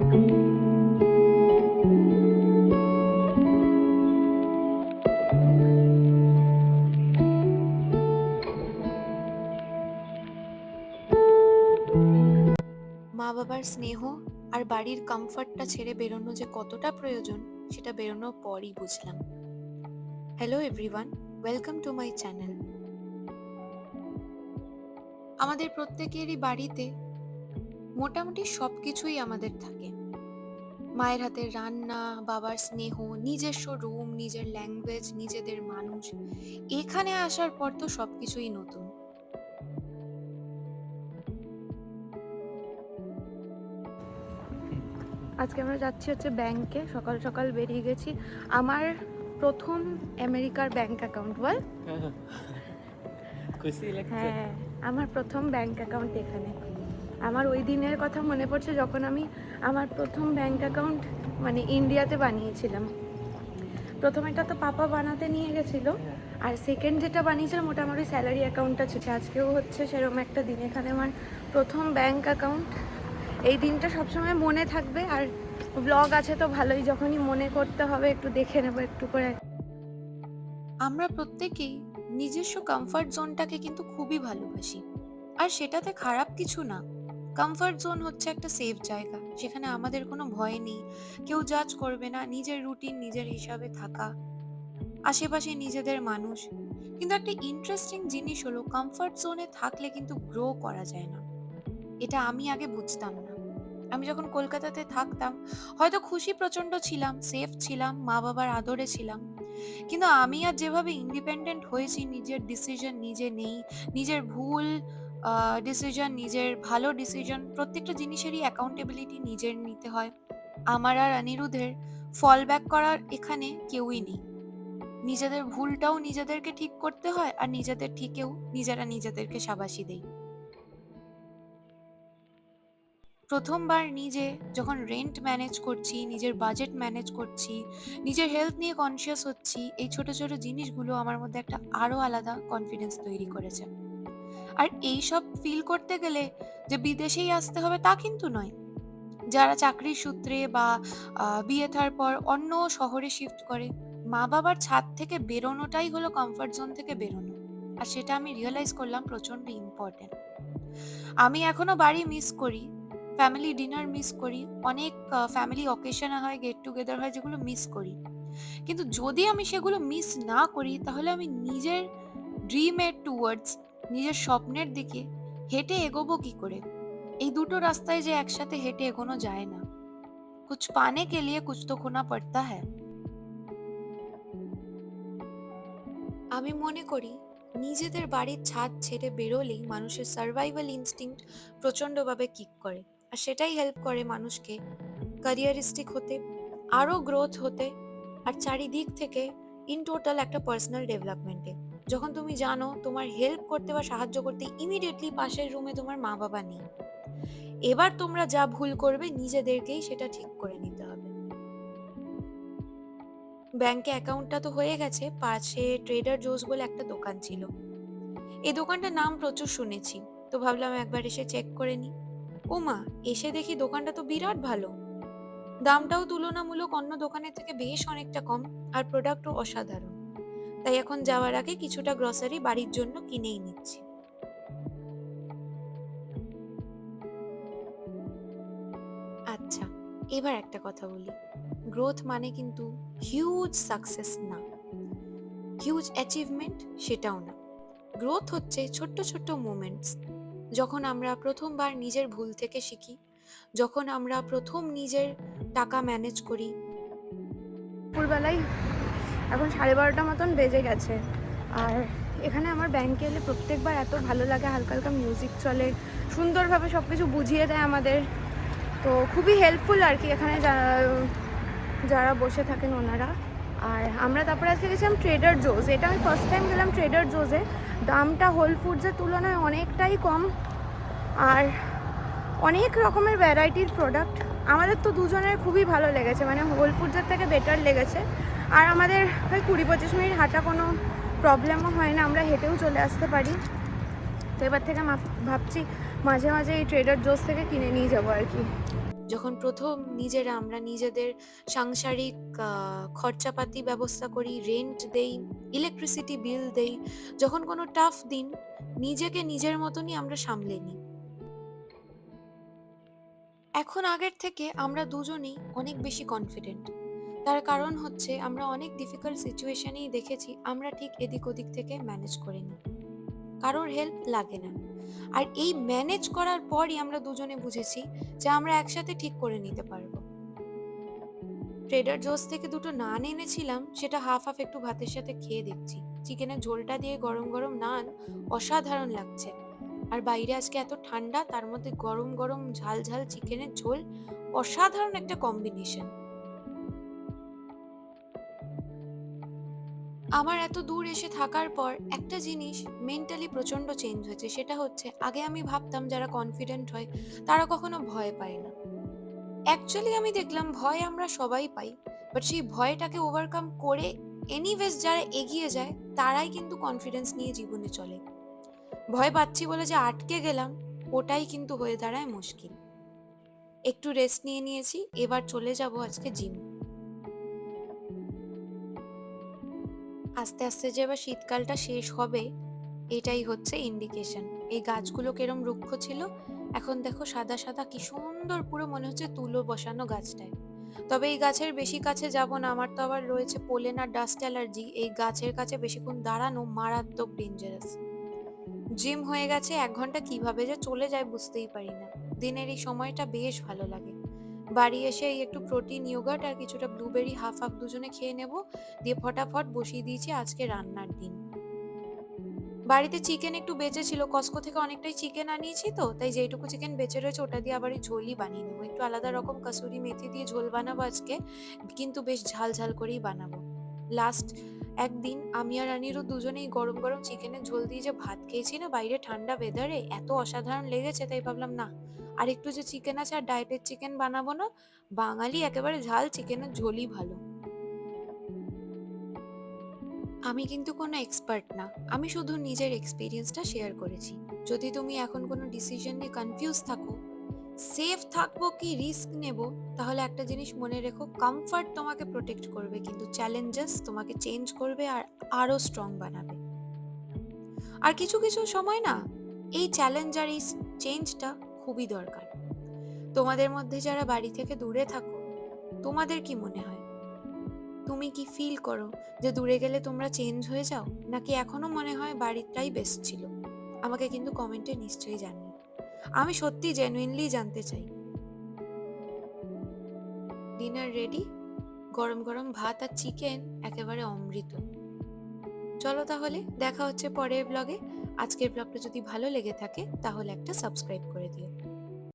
মা বাবার স্নেহ আর বাড়ির কমফর্টটা ছেড়ে বেরোনো যে কতটা প্রয়োজন সেটা বেরোনোর পরই বুঝলাম। Hello everyone, welcome to my channel. আমাদের প্রত্যেকেরই বাড়িতে মোটামুটি সব কিছুই আমাদের থাকে। মায়ের হাতের রান্না, বাবার স্নেহ, নিজস্ব রুম, নিজের ল্যাঙ্গুয়েজ, নিজেদের মানুষ। এখানে আসার পর তো সবকিছুই নতুন। আজকে আমরা যাচ্ছি ব্যাংকে। সকাল সকাল বেরিয়ে গেছি। আমার প্রথম আমেরিকার ব্যাংক অ্যাকাউন্ট। বল। খুশি লাগছে? হ্যাঁ, আমার প্রথম ব্যাংক অ্যাকাউন্ট এখানে। আমার ওই দিনের কথা মনে পড়ছে যখন আমি আমার প্রথম ব্যাংক অ্যাকাউন্ট ইন্ডিয়াতে বানিয়েছিলাম। প্রথম একটা তো পাপা বানাতে নিয়ে গেছিলো, আর সেকেন্ড যেটা বানিয়েছিলাম ওটা আমার ওই স্যালারি অ্যাকাউন্টটা ছিল। আজকেও হচ্ছে সেরকম একটা দিন, এখানে আমার প্রথম ব্যাংক অ্যাকাউন্ট। এই দিনটা সবসময় মনে থাকবে। আর ব্লগ আছে তো ভালোই, যখনই মনে করতে হবে একটু দেখে নেবো একটু করে। আমরা প্রত্যেকেই নিজস্ব কমফর্ট জোনটাকে কিন্তু খুবই ভালোবাসি, আর সেটাতে খারাপ কিছু না। কমফর্ট জোন হচ্ছে একটা সেফ জায়গা, সেখানে আমাদের কোনো ভয় নেই, কেউ জাজ করবে না, নিজের রুটিন নিজের হিসাবে থাকা, আশেপাশে নিজেদের মানুষ। কিন্তু একটা ইন্টারেস্টিং জিনিস হলো, কমফর্ট জোনে থাকলে কিন্তু গ্রো করা যায় না। এটা আমি আগে বুঝতাম না। আমি যখন কলকাতাতে থাকতাম, হয়তো খুশি প্রচন্ড ছিলাম, সেফ ছিলাম, মা বাবার আদরে ছিলাম, কিন্তু আমি আর যেভাবে ইন্ডিপেন্ডেন্ট হয়েছি, নিজের ডিসিশন নিজে নেই, নিজের ভুল ডিসিশন, নিজের ভালো ডিসিশন, প্রত্যেকটা জিনিসেরই অ্যাকাউন্টেবিলিটি নিজের নিতে হয়। আমার আর অনিরুদ্ধের ফল ব্যাক করার এখানে কেউই নেই। নিজেদের ভুলটাও নিজেদেরকে ঠিক করতে হয়, আর নিজেদের ঠিকেও নিজেরা নিজেদেরকে শাবাশি দেই। প্রথমবার নিজে যখন রেন্ট ম্যানেজ করছি, নিজের বাজেট ম্যানেজ করছি, নিজের হেলথ নিয়ে কনসিয়াস হচ্ছি, এই ছোট ছোট জিনিসগুলো আমার মধ্যে একটা আরো আলাদা কনফিডেন্স তৈরি করেছে। আর এই সব ফিল করতে গেলে যে বিদেশেই আসতে হবে তা কিন্তু নয়। যারা চাকরির সূত্রে বা বিয়ে থার পর অন্য শহরে শিফট করে, মা বাবার ছাদ থেকে বেরোনোটাই হলো কমফর্ট জোন থেকে বেরোনো। আর সেটা আমি রিয়েলাইজ করলাম প্রচন্ড ইম্পর্টেন্ট। আমি এখনো বাড়ি মিস করি, ফ্যামিলি ডিনার মিস করি, অনেক ফ্যামিলি অকেশন হয়, গেট টুগেদার হয়, যেগুলো মিস করি। কিন্তু যদি আমি সেগুলো মিস না করি, তাহলে আমি নিজের ড্রিমের টুয়ার্ডস, নিজের স্বপ্নের দিকে হেঁটে এগোবো কি করে? এই দুটো রাস্তায় যে একসাথে হেঁটে এগোনো যায় না। কুছ পানে কে লিয়ে কুছ তো খোনা পড়তা হ্যায়। আমি মনে করি নিজেদের বাড়ির ছাদ ছেড়ে বেরোলেই মানুষের সার্ভাইভাল ইনস্টিংক্ট প্রচণ্ডভাবে কিক করে, আর সেটাই হেল্প করে মানুষকে ক্যারিয়ারিস্টিক হতে, আরও গ্রোথ হতে, আর চারিদিক থেকে ইন টোটাল একটা পার্সোনাল ডেভেলপমেন্টে। যখন তুমি জানো তোমার হেল্প করতে বা সাহায্য করতে ইমিডিয়েটলি পাশের রুমে তোমার মা বাবা নেই, এবার তোমরা যা ভুল করবে নিজেদেরকেই সেটা ঠিক করে নিতে হবে। ব্যাংকে অ্যাকাউন্টটা তো হয়ে গেছে, পাশে ট্রেডার জোস বলে একটা দোকান ছিল। এই দোকানটার নাম প্রচুর শুনেছি, তো ভাবলাম একবার এসে চেক করে নি। ও মা, এসে দেখি দোকানটা তো বিরাট ভালো, দামটাও তুলনামূলক অন্য দোকানের থেকে বেশ অনেকটা কম, আর প্রোডাক্টও অসাধারণ। তাই এখন যাওয়ার আগে কিছুটা গ্রসারি বাড়ির জন্য কিনেই নিচ্ছি। আচ্ছা, এবার একটা কথা বলি, গ্রোথ মানে কিন্তু হিউজ সাকসেস না, হিউজ অ্যাচিভমেন্ট সেটাও না। গ্রোথ হচ্ছে ছোট্ট ছোট্ট মোমেন্টস। যখন আমরা প্রথমবার নিজের ভুল থেকে শিখি, যখন আমরা প্রথম নিজের টাকা ম্যানেজ করি। দুপুরবেলায় এখন 12:30 মতন বেজে গেছে। আর এখানে আমার ব্যাংকে এলে প্রত্যেকবার এত ভালো লাগে, হালকা হালকা মিউজিক চলে, সুন্দরভাবে সব কিছু বুঝিয়ে দেয় আমাদের। তো খুবই হেল্পফুল আর কি এখানে যারা বসে থাকেন ওনারা। আর আমরা তারপরে আজকে গেছিলাম ট্রেডার জোস। এটা আমি ফার্স্ট টাইম গেলাম ট্রেডার জোসে। দামটা হোল ফুডসের তুলনায় অনেকটাই কম, আর অনেক রকমের ভ্যারাইটির প্রোডাক্ট। আমাদের তো দুজনের খুবই ভালো লেগেছে, হোল ফুডসের থেকে বেটার লেগেছে। আর আমাদের ওই 20-25 মিনিট হাঁটা কোনো প্রবলেমও হয় না, আমরা হেঁটেও চলে আসতে পারি। তো এবার থেকে ভাবছি মাঝে মাঝে এই ট্রেডার জোস থেকে কিনে নিয়ে যাবো আর কি। যখন প্রথম নিজেরা আমরা নিজেদের সাংসারিক খরচাপাতি ব্যবস্থা করি, রেন্ট দেই, ইলেকট্রিসিটি বিল দেই, যখন কোনো টাফ দিন নিজেকে নিজের মতনই আমরা সামলে নিই। এখন আগের থেকে আমরা দুজনেই অনেক বেশি কনফিডেন্ট। তার কারণ হচ্ছে আমরা অনেক ডিফিকাল্ট সিচুয়েশনেই দেখেছি আমরা ঠিক এদিক ওদিক থেকে ম্যানেজ করে নিই। কারোর হেল্প লাগে না। আর এই ম্যানেজ করার পরই আমরা দুজনে বুঝেছি যে আমরা একসাথে ঠিক করে নিতে পারবো। ট্রেডার জোস থেকে দুটো নান এনেছিলাম, সেটা হাফ হাফ একটু ভাতের সাথে খেয়ে দেখছি। চিকেনের ঝোলটা দিয়ে গরম গরম নান অসাধারণ লাগছে। আর বাইরে আজকে এত ঠান্ডা, তার মধ্যে গরম গরম ঝাল ঝাল চিকেনের ঝোল, অসাধারণ একটা কম্বিনেশন। আমার এত দূর এসে থাকার পর একটা জিনিস মেন্টালি প্রচন্ড চেঞ্জ হয়েছে, সেটা হচ্ছে আগে আমি ভাবতাম যারা কনফিডেন্ট হয় তারা কখনো ভয় পায় না। অ্যাকচুয়ালি আমি দেখলাম ভয় আমরা সবাই পাই, বাট সেই ভয়টাকে ওভারকাম করে এনিওয়েজ যারা এগিয়ে যায় তারাই কিন্তু কনফিডেন্স নিয়ে জীবনে চলে। ভয় পাচ্ছি বলে যে আটকে গেলাম, ওটাই কিন্তু হয়ে দাঁড়ায় মুশকিল। একটু রেস্ট নিয়ে নিয়েছি, এবার চলে যাব আজকে জিম। আস্তে আস্তে যে এবার শীতকালটা শেষ হবে, এটাই হচ্ছে ইন্ডিকেশন। এই গাছগুলো কিরম রুক্ষ ছিল, এখন দেখো সাদা সাদা কি সুন্দর, পুরো মনে হচ্ছে তুলো বসানো গাছটায়। তবে এই গাছের বেশি কাছে যাব না, আমার তো আবার রয়েছে পোলেন আর ডাস্ট অ্যালার্জি। এই গাছের কাছে বেশিক্ষণ দাঁড়ানো মারাত্মক ডেঞ্জারাস। জিম হয়ে গেছে, 1 ঘন্টা কিভাবে যে চলে যায় বুঝতেই পারি না। দিনের এই সময়টা বেশ ভালো লাগে। বাড়ি এসে এই একটু প্রোটিন ইয়োগার্ট আর কিছুটা ব্লুবেরি হাফ হাফ দুজনে খেয়ে নেব, দিয়ে ফটাফট বসিয়ে দিয়েছি আজকে রান্নার দিন। বাড়িতে চিকেন একটু বেঁচে ছিল, কস্কো থেকে অনেকটাই চিকেন আনিয়েছি, তো তাই যেইটুকু চিকেন বেঁচে রয়েছে ওটা দিয়ে আবার এই ঝোলই বানিয়ে নেবো। একটু আলাদা রকম কাসুরি মেথি দিয়ে ঝোল বানাবো আজকে, কিন্তু বেশ ঝাল ঝাল করেই বানাবো। লাস্ট একদিন আমি আর আনিরু দুজনেই গরম গরম চিকেনের ঝোল দিয়ে যে ভাত খেয়েছি না বাইরে ঠান্ডা ওয়েদারে, এত অসাধারণ লেগেছে, তাই ভাবলাম না, আর একটু যে চিকেন আছে আর ডায়েটের চিকেন বানাবো না, বাঙালি একেবারে ঝাল চিকেনের ঝোলই ভালো। আমি কিন্তু কোনো এক্সপার্ট না, আমি শুধু নিজের এক্সপিরিয়েন্সটা শেয়ার করেছি। যদি তুমি এখন কোনো ডিসিশন নিয়ে কনফিউজ থাকো, সেফ থাকবো কি রিস্ক নেব, তাহলে একটা জিনিস মনে রেখো, কমফর্ট তোমাকে প্রোটেক্ট করবে কিন্তু চ্যালেঞ্জেস তোমাকে চেঞ্জ করবে আর আরো স্ট্রং বানাবে। আর কিছু কিছু সময় না, এই চ্যালেঞ্জ আর এই চেঞ্জটা খুবই দরকার। তোমাদের মধ্যে যারা বাড়ি থেকে দূরে থাকো, তোমাদের কি মনে হয়? তুমি কি ফিল করো যে দূরে গেলে তোমরা চেঞ্জ হয়ে যাও, নাকি এখনো মনে হয় বাড়িটাই বেস্ট ছিল? আমাকে কিন্তু কমেন্টে নিশ্চয়ই জানিও। আমি সত্যি জেনুইনলি জানতে চাই। ডিনার রেডি, গরম গরম ভাত আর চিকেন, একেবারে অমৃত। চলো তাহলে দেখা হচ্ছে পরের ব্লগে। আজকের ব্লগটা যদি ভালো লেগে থাকে তাহলে একটা সাবস্ক্রাইব করে দিও।